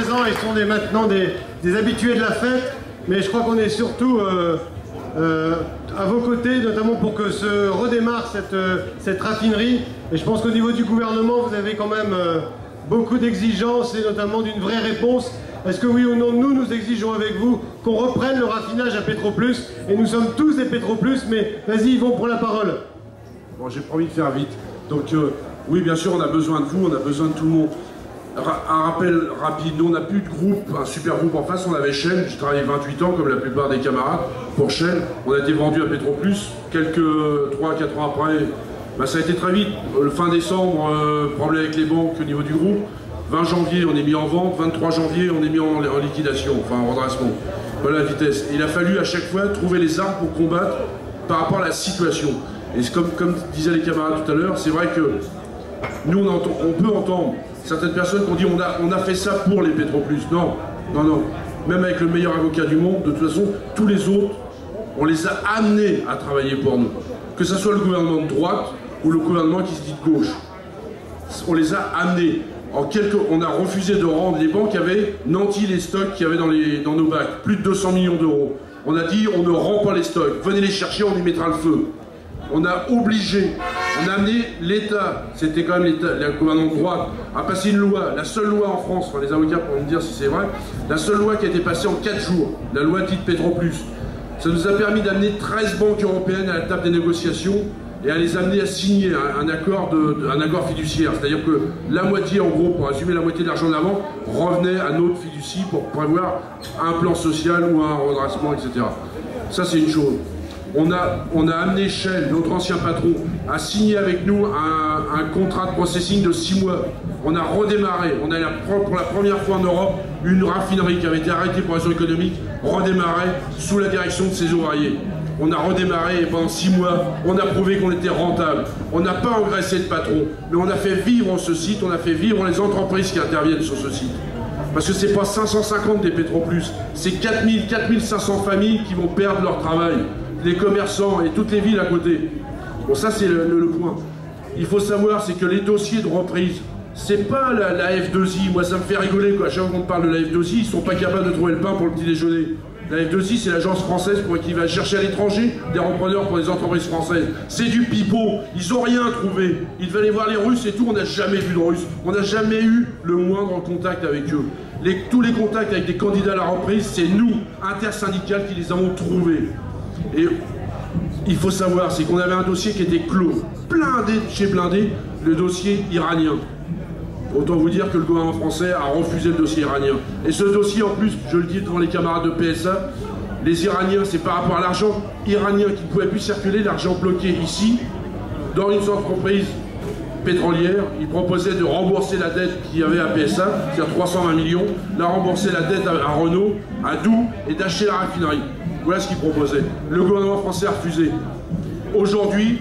présents, ils sont maintenant des habitués de la fête, mais je crois qu'on est surtout à vos côtés, notamment pour que se redémarre cette raffinerie. Et je pense qu'au niveau du gouvernement, vous avez quand même beaucoup d'exigences et notamment d'une vraie réponse. Est-ce que oui ou non, nous exigeons avec vous qu'on reprenne le raffinage à Petroplus, et nous sommes tous des Petroplus, mais vas-y Yvon, prends la parole. Bon, j'ai promis de faire vite. Donc oui, bien sûr, on a besoin de vous, on a besoin de tout le monde. Un rappel rapide, nous on n'a plus de groupe, un super groupe en face, on avait Shell, j'ai travaillé 28 ans comme la plupart des camarades pour Shell, on a été vendu à Petroplus, quelques 3-4 ans après, ça a été très vite, le fin décembre, problème avec les banques au niveau du groupe, 20 janvier on est mis en vente, 23 janvier on est mis en liquidation, enfin en redressement, voilà la vitesse. Et il a fallu à chaque fois trouver les armes pour combattre par rapport à la situation. Et comme disaient les camarades tout à l'heure, c'est vrai que nous on peut entendre certaines personnes qui ont dit on a fait ça pour les Petroplus. Non, non, non. Même avec le meilleur avocat du monde, de toute façon, tous les autres, on les a amenés à travailler pour nous. Que ce soit le gouvernement de droite ou le gouvernement qui se dit de gauche. On les a amenés. On a refusé de rendre, les banques avaient nanti les stocks qu'il y avait dans nos bacs, plus de 200 millions d'euros. On a dit on ne rend pas les stocks, venez les chercher, on y mettra le feu. On a obligé, on a amené l'État, c'était quand même l'État, le gouvernement de droite, à passer une loi, la seule loi en France, enfin les avocats pourront me dire si c'est vrai, la seule loi qui a été passée en 4 jours, la loi dite Petroplus. Ça nous a permis d'amener 13 banques européennes à la table des négociations et à les amener à signer un accord fiduciaire. C'est-à-dire que la moitié, en gros, pour assumer la moitié de l'argent de la banque, revenait à notre fiducie pour prévoir un plan social ou un redressement, etc. Ça, c'est une chose. On a amené Shell, notre ancien patron, à signer avec nous un contrat de processing de 6 mois. On a redémarré, on a pour la première fois en Europe une raffinerie qui avait été arrêtée pour raison économique, redémarré sous la direction de ses ouvriers. On a redémarré et pendant 6 mois, on a prouvé qu'on était rentable. On n'a pas engraissé de patron, mais on a fait vivre ce site, on a fait vivre les entreprises qui interviennent sur ce site. Parce que c'est pas 550 des Petroplus, c'est 4000, 4500 familles qui vont perdre leur travail. Les commerçants et toutes les villes à côté. Bon, ça c'est le point. Il faut savoir, c'est que les dossiers de reprise, c'est pas la F2I. Moi ça me fait rigoler quoi. Chaque fois qu'on parle de la F2I, ils sont pas capables de trouver le pain pour le petit déjeuner. La F2I, c'est l'agence française qui va chercher à l'étranger des repreneurs pour les entreprises françaises. C'est du pipeau, ils ont rien trouvé. Ils devaient aller voir les Russes et tout, on n'a jamais vu de Russes. On n'a jamais eu le moindre contact avec eux. Tous les contacts avec des candidats à la reprise, c'est nous, intersyndicales, qui les avons trouvés. Et il faut savoir, c'est qu'on avait un dossier qui était clos, blindé chez blindé, le dossier iranien. Autant vous dire que le gouvernement français a refusé le dossier iranien. Et ce dossier, en plus, je le dis devant les camarades de PSA, les Iraniens, c'est par rapport à l'argent iranien qui ne pouvait plus circuler, l'argent bloqué ici, dans une entreprise pétrolière. Ils proposaient de rembourser la dette qu'il y avait à PSA, c'est-à-dire 320 millions, la rembourser la dette à Renault, à Doux, et d'acheter la raffinerie. Voilà ce qu'ils proposaient. Le gouvernement français a refusé. Aujourd'hui,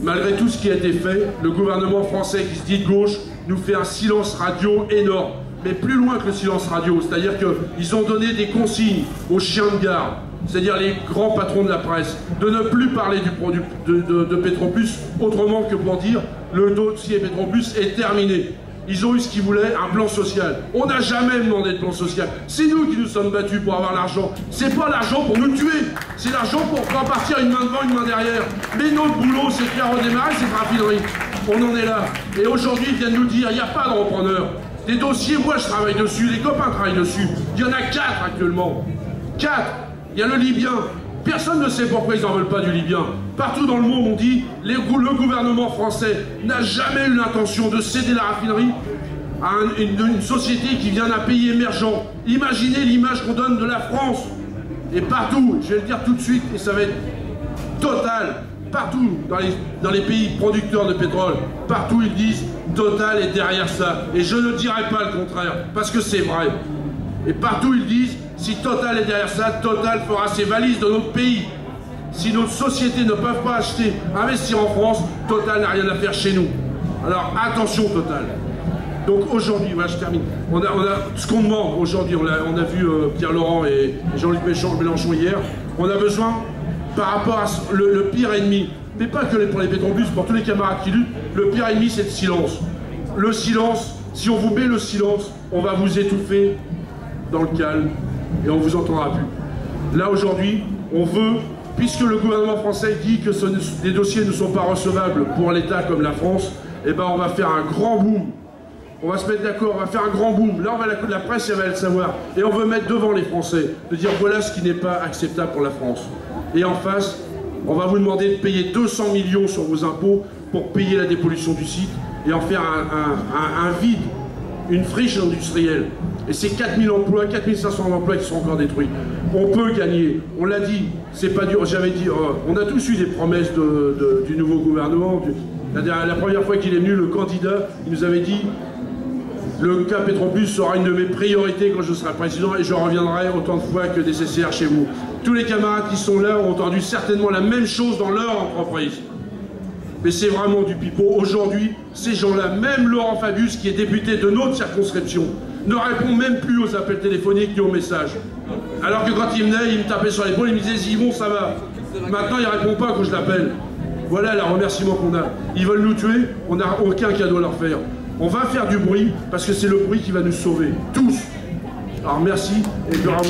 malgré tout ce qui a été fait, le gouvernement français qui se dit de gauche nous fait un silence radio énorme. Mais plus loin que le silence radio, c'est-à-dire qu'ils ont donné des consignes aux chiens de garde, c'est-à-dire les grands patrons de la presse, de ne plus parler du produit de Petroplus autrement que pour dire le dossier Petroplus est terminé. Ils ont eu ce qu'ils voulaient, un plan social. On n'a jamais demandé de plan social. C'est nous qui nous sommes battus pour avoir l'argent. C'est pas l'argent pour nous tuer. C'est l'argent pour repartir une main devant, une main derrière. Mais notre boulot, c'est de faire redémarrer cette raffinerie. On en est là. Et aujourd'hui, ils viennent nous dire, il n'y a pas de repreneur. Des dossiers, moi je travaille dessus, les copains travaillent dessus. Il y en a 4 actuellement. 4. Il y a le Libyen. Personne ne sait pourquoi ils n'en veulent pas du Libyen. Partout dans le monde, on dit le gouvernement français n'a jamais eu l'intention de céder la raffinerie à une société qui vient d'un pays émergent. Imaginez l'image qu'on donne de la France. Et partout, je vais le dire tout de suite, et ça va être Total, partout dans les pays producteurs de pétrole, partout ils disent Total est derrière ça. Et je ne dirai pas le contraire, parce que c'est vrai. Et partout ils disent, si Total est derrière ça, Total fera ses valises de notre pays. Si nos sociétés ne peuvent pas acheter, investir en France, Total n'a rien à faire chez nous. Alors attention Total. Donc aujourd'hui, voilà, je termine. On a ce qu'on demande aujourd'hui, on a vu Pierre Laurent et Jean-Luc Mélenchon hier, on a besoin, par rapport à le pire ennemi, mais pas que pour les Petroplus, pour tous les camarades qui luttent, le pire ennemi c'est le silence. Le silence, si on vous met le silence, on va vous étouffer dans le calme et on vous entendra plus. Là aujourd'hui, on veut, puisque le gouvernement français dit que les dossiers ne sont pas recevables pour l'État comme la France, eh ben on va faire un grand boom. On va se mettre d'accord, on va faire un grand boom. Là, la presse, elle va le savoir. Et on veut mettre devant les Français, de dire voilà ce qui n'est pas acceptable pour la France. Et en face, on va vous demander de payer 200 millions sur vos impôts pour payer la dépollution du site et en faire un vide, une friche industrielle. Et c'est 4000 emplois, 4500 emplois qui sont encore détruits. On peut gagner, on l'a dit, c'est pas dur. J'avais dit, on a tous eu des promesses du nouveau gouvernement. La première fois qu'il est venu, le candidat, il nous avait dit le cas Petroplus sera une de mes priorités quand je serai président et je reviendrai autant de fois que nécessaire chez vous. Tous les camarades qui sont là ont entendu certainement la même chose dans leur entreprise. Mais c'est vraiment du pipeau. Aujourd'hui, ces gens-là, même Laurent Fabius, qui est député de notre circonscription, ne répond même plus aux appels téléphoniques ni aux messages. Alors que quand il venait, il me tapait sur l'épaule, il me disait « Zimon, ça va ». Maintenant, il ne répond pas quand je l'appelle. Voilà le remerciement qu'on a. Ils veulent nous tuer, on n'a aucun cadeau à leur faire. On va faire du bruit, parce que c'est le bruit qui va nous sauver, tous. Alors merci, et bravo.